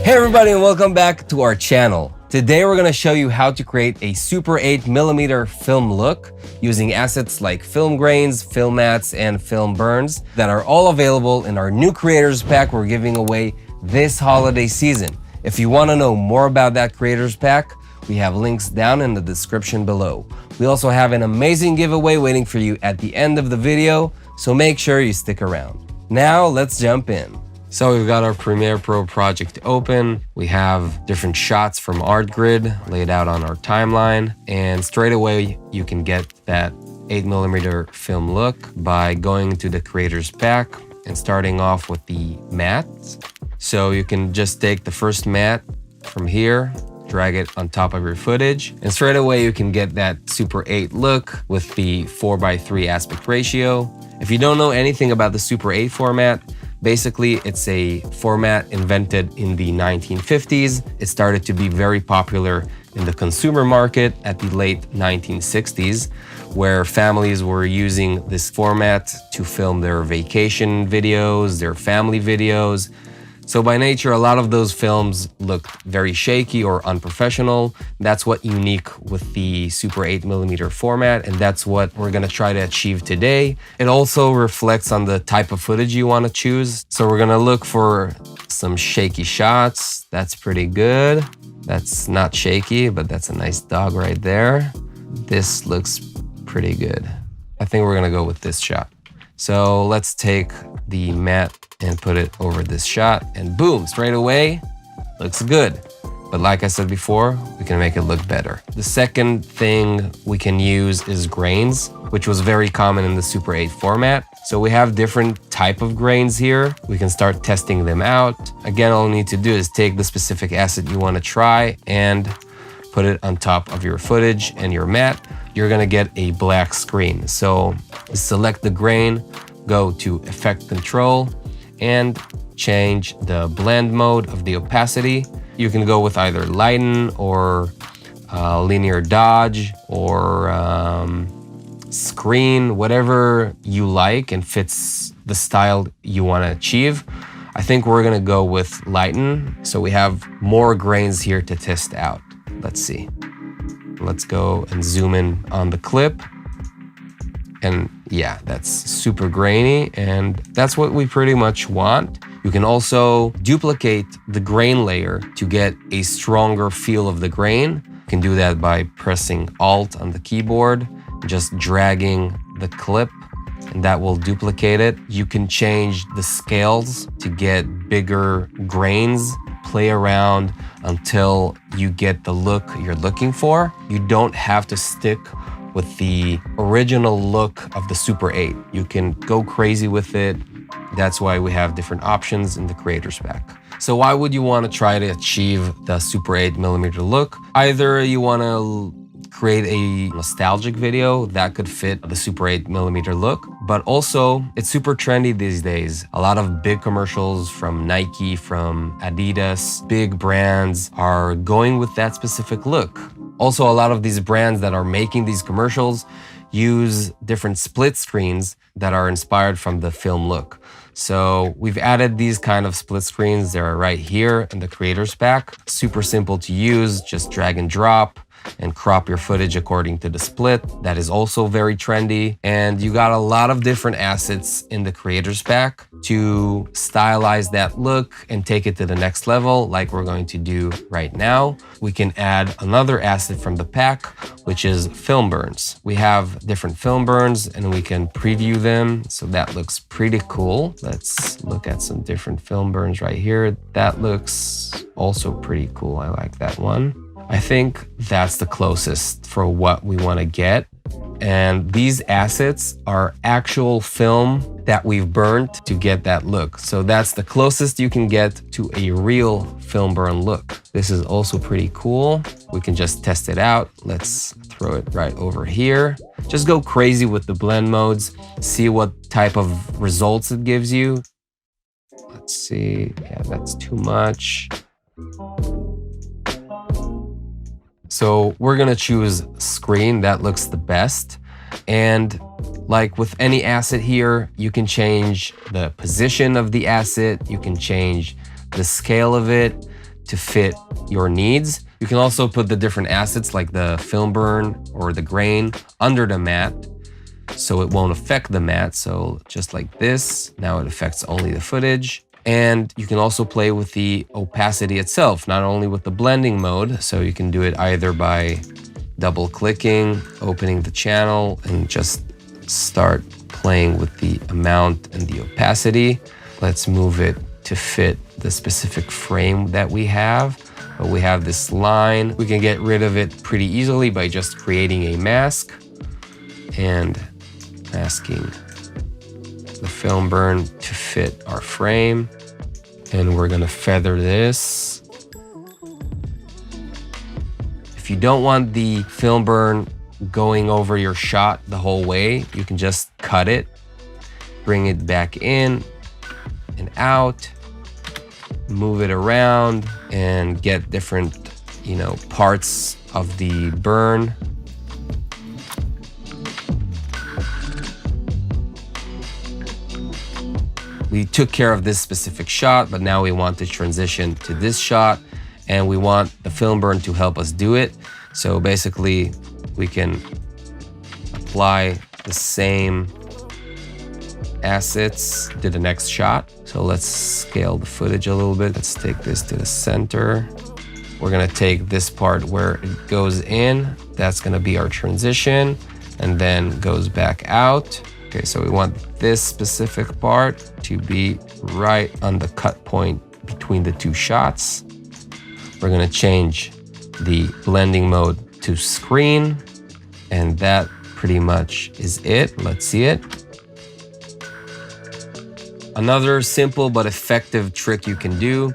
Hey everybody, and welcome back to our channel. Today we're gonna show you how to create a Super 8mm film look using assets like film grains, film mats, and film burns that are all available in our new creators pack we're giving away this holiday season. If you wanna know more about that creators pack, we have links down in the description below. We also have an amazing giveaway waiting for you at the end of the video, so make sure you stick around. Now let's jump in. So we've got our Premiere Pro project open. We have different shots from ArtGrid laid out on our timeline. And straight away, you can get that 8mm film look by going to the creators pack and starting off with the mats. So you can just take the first mat from here, drag it on top of your footage, and straight away you can get that Super 8 look with the 4:3 aspect ratio. If you don't know anything about the Super 8 format, basically, it's a format invented in the 1950s. It started to be very popular in the consumer market at the late 1960s, where families were using this format to film their vacation videos, their family videos. So by nature, a lot of those films looked very shaky or unprofessional. That's what's unique with the Super 8mm format, and that's what we're gonna try to achieve today. It also reflects on the type of footage you wanna choose. So we're gonna look for some shaky shots. That's pretty good. That's not shaky, but that's a nice dog right there. This looks pretty good. I think we're gonna go with this shot. So let's take the mat and put it over this shot, and boom, straight away, looks good. But like I said before, we can make it look better. The second thing we can use is grains, which was very common in the Super 8 format. So we have different type of grains here. We can start testing them out. Again, all you need to do is take the specific asset you want to try and put it on top of your footage and your mat. You're gonna get a black screen. So select the grain, go to Effect Control, and change the blend mode of the opacity. You can go with either lighten or linear dodge or screen, whatever you like and fits the style you want to achieve. I think we're gonna go with lighten, so we have more grains here to test out. Let's see. Let's go and zoom in on the clip. And yeah, that's super grainy, and that's what we pretty much want. You can also duplicate the grain layer to get a stronger feel of the grain. You can do that by pressing Alt on the keyboard, just dragging the clip, and that will duplicate it. You can change the scales to get bigger grains, play around until you get the look you're looking for. You don't have to stick with the original look of the Super 8. You can go crazy with it. That's why we have different options in the creators pack. So why would you want to try to achieve the Super 8mm look? Either you want to create a nostalgic video that could fit the Super 8mm look, but also it's super trendy these days. A lot of big commercials from Nike, from Adidas, big brands are going with that specific look. Also, a lot of these brands that are making these commercials use different split screens that are inspired from the film look. So we've added these kind of split screens. They're right here in the creators pack. Super simple to use, just drag and drop and crop your footage according to the split. That is also very trendy. And you got a lot of different assets in the creators pack to stylize that look and take it to the next level, like we're going to do right now. We can add another asset from the pack, which is film burns. We have different film burns and we can preview them. So that looks pretty cool. Let's look at some different film burns right here. That looks also pretty cool. I like that one. I think that's the closest for what we want to get. And these assets are actual film that we've burned to get that look. So that's the closest you can get to a real film burn look. This is also pretty cool. We can just test it out. Let's throw it right over here. Just go crazy with the blend modes. See what type of results it gives you. Let's see. Yeah, that's too much. So we're gonna choose screen, that looks the best. And like with any asset here, you can change the position of the asset, you can change the scale of it to fit your needs. You can also put the different assets like the film burn or the grain under the matte so it won't affect the matte. So just like this, now it affects only the footage. And you can also play with the opacity itself, not only with the blending mode. So you can do it either by double clicking, opening the channel, and just start playing with the amount and the opacity. Let's move it to fit the specific frame that we have. But we have this line. We can get rid of it pretty easily by just creating a mask and masking the film burn to fit our frame. And we're gonna feather this. If you don't want the film burn going over your shot the whole way, you can just cut it, bring it back in and out, move it around and get different, parts of the burn. We took care of this specific shot, but now we want to transition to this shot and we want the film burn to help us do it. So basically we can apply the same assets to the next shot. So let's scale the footage a little bit. Let's take this to the center. We're gonna take this part where it goes in. That's gonna be our transition and then goes back out. Okay, so we want this specific part to be right on the cut point between the two shots. We're gonna change the blending mode to screen, and that pretty much is it. Let's see it. Another simple but effective trick you can do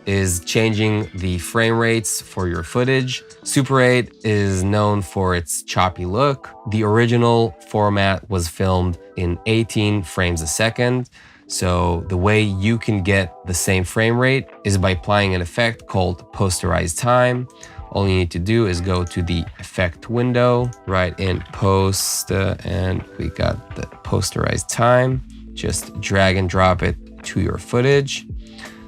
is changing the frame rates for your footage. Super 8 is known for its choppy look. The original format was filmed in 18 frames a second. So the way you can get the same frame rate is by applying an effect called posterized time. All you need to do is go to the effect window, right in post, and we got the posterized time. Just drag and drop it to your footage.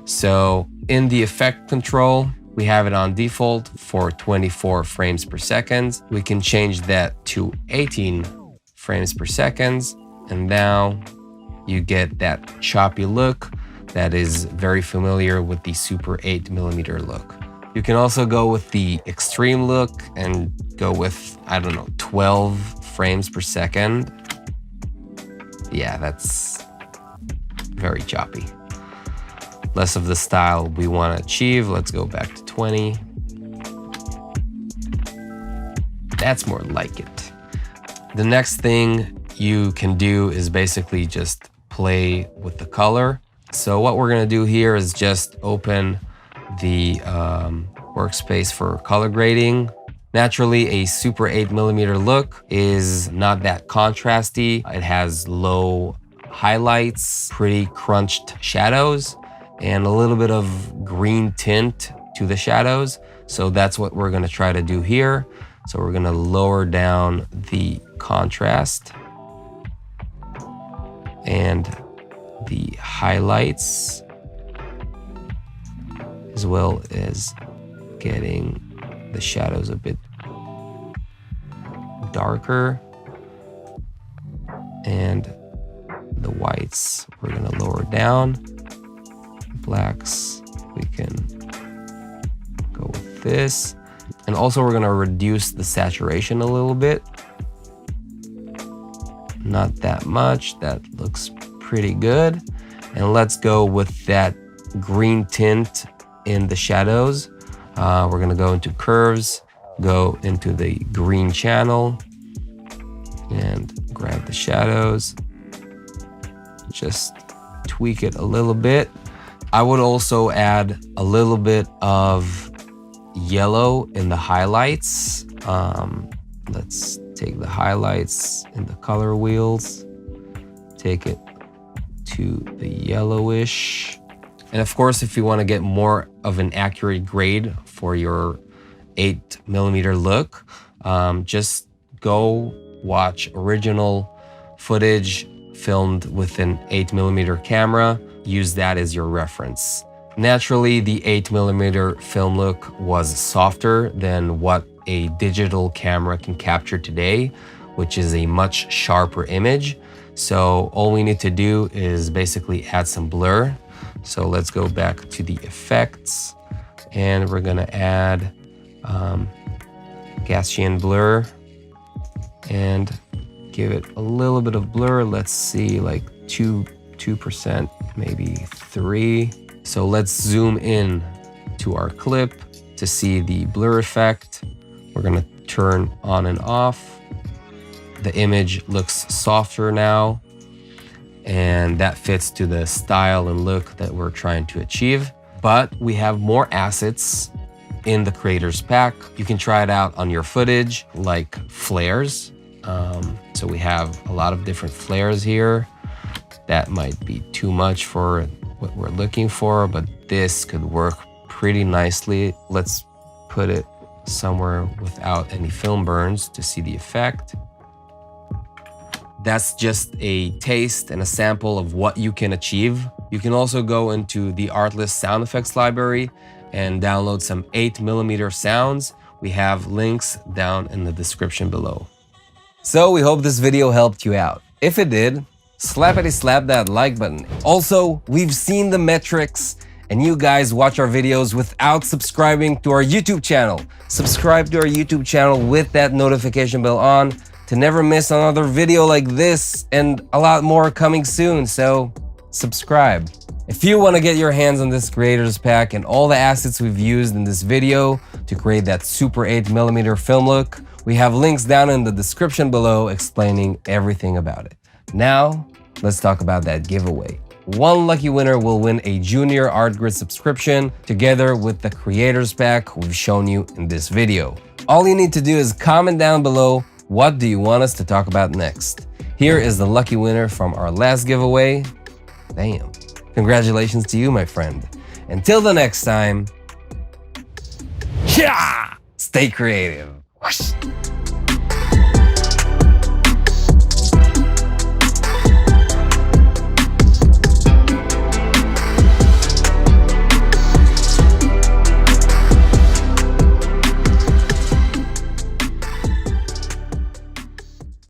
So in the effect control, we have it on default for 24 frames per second. We can change that to 18 frames per second. And now you get that choppy look that is very familiar with the Super 8mm look. You can also go with the extreme look and go with, 12 frames per second. Yeah, that's very choppy. Less of the style we want to achieve. Let's go back to 20. That's more like it. The next thing you can do is basically just play with the color. So what we're gonna do here is just open the workspace for color grading. Naturally, a Super 8mm look is not that contrasty. It has low highlights, pretty crunched shadows, and a little bit of green tint to the shadows. So that's what we're gonna try to do here. So we're gonna lower down the contrast and the highlights, as well as getting the shadows a bit darker, and the whites we're gonna lower down. Blacks, we can go with this. And also we're gonna reduce the saturation a little bit. Not that much, that looks pretty good. And let's go with that green tint in the shadows. We're gonna go into curves, go into the green channel and grab the shadows. Just tweak it a little bit. I would also add a little bit of yellow in the highlights. Let's take the highlights in the color wheels, take it to the yellowish. And of course, if you want to get more of an accurate grade for your 8mm look, just go watch original footage filmed with an 8mm camera. Use that as your reference. Naturally, the 8mm film look was softer than what a digital camera can capture today, which is a much sharper image. So all we need to do is basically add some blur. So let's go back to the effects and we're gonna add Gaussian blur and give it a little bit of blur. Let's see, like 2%, maybe 3. So let's zoom in to our clip to see the blur effect. We're gonna turn on and off. The image looks softer now, and that fits to the style and look that we're trying to achieve. But we have more assets in the creators pack. You can try it out on your footage, like flares. So we have a lot of different flares here. That might be too much for what we're looking for, but this could work pretty nicely. Let's put it somewhere without any film burns to see the effect. That's just a taste and a sample of what you can achieve. You can also go into the Artlist sound effects library and download some 8mm sounds. We have links down in the description below. So we hope this video helped you out. If it did, slappity slap that like button. Also, we've seen the metrics and you guys watch our videos without subscribing to our YouTube channel. Subscribe to our YouTube channel with that notification bell on to never miss another video like this and a lot more coming soon, so subscribe. If you want to get your hands on this creators pack and all the assets we've used in this video to create that super 8mm film look, we have links down in the description below explaining everything about it. Now, let's talk about that giveaway. One lucky winner will win a Junior Art Grid subscription together with the creators pack we've shown you in this video. All you need to do is comment down below, what do you want us to talk about next? Here is the lucky winner from our last giveaway. Bam. Congratulations to you, my friend. Until the next time, stay creative.